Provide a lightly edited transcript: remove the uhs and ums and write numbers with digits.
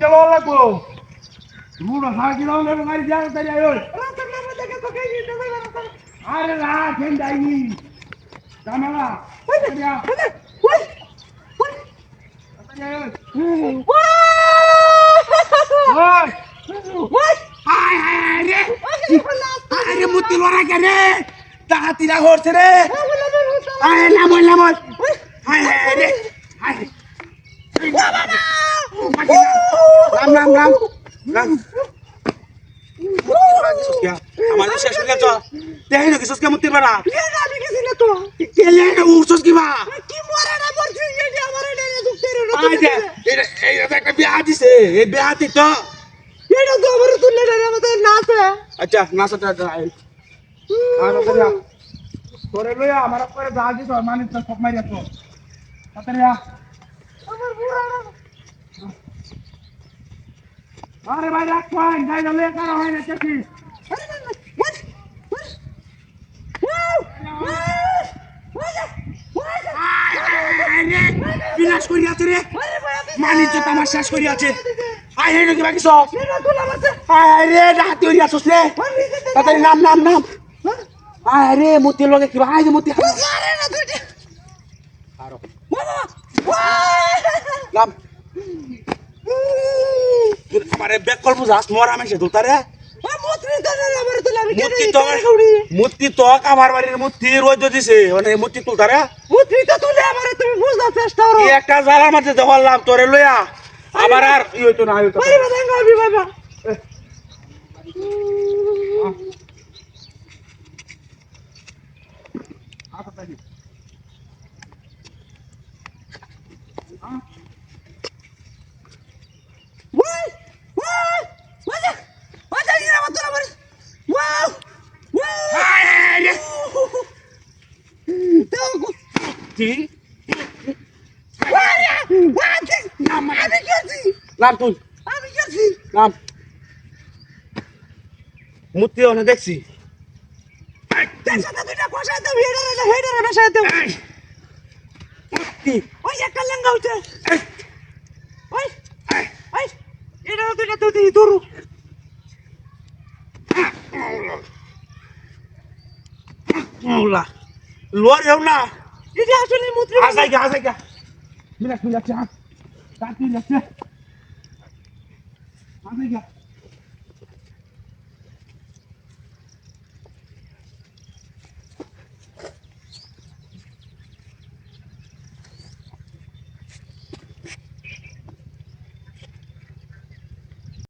মুতে লওয়া লাগবো রুড়ো সারা কিলো গাড়ি যাওয়া তাই ওই আরে রাখেন যাইনি জানালা ওই আরে মুতি লড়া কেন তাহাতিরা হচ্ছে রে আরে নামল নামল হায় হায় রে হায় রাম রাম রাম রাম আমাদের শেষ হয়ে গেছে দেখি না কিসকে মুতি পারা আমি গেছি না তো কেলে না উঠছস কি বা কি মরে না মরছি এটি আমার এটা দুঃখের আইজা এটা একটা বিয়া দিছে এই বিয়াতে তো এটা তো আমার তুলে না আমাদের নাচে আচ্ছা নাচটা যাই আর ওরা তোরে লইয়া আমার পরে যা দিছ মানে তো সব মারিয়া তো তাড়াতাড়ি আমার বুড়া আরে ভাই রাখ পাই যাই না লে কার হয় না কেছি বিনাশ করিয়াছে রে মানিজ্য তামার শেষ করিয়াছে আয় হে নাকি বাকি সব আয় রে রাতে করিয়াছস রে তাড়াতাড়ি নাম নাম নাম আয় রে মতি লগে কি আয় মতি আরে না দুইটা আরো বাবা নাম আমারে বেকল বুঝাস মরা মেশে দুতারে মূর্তি তো আমার বাড়ির মূর্তি রোজ দিছে মানে মূর্তি তুলতারে একটা জালার মাঝে দেওয়ালাম তোরে লইয়া আমার আর ই হইতো না হইতো নাম তুই নাম মূর্তি অনেক দেখছি লোয়ার হেও না আসাই গা মিলাস মিলাচ্ছে হাত কাটি যাচ্ছে আসাই গা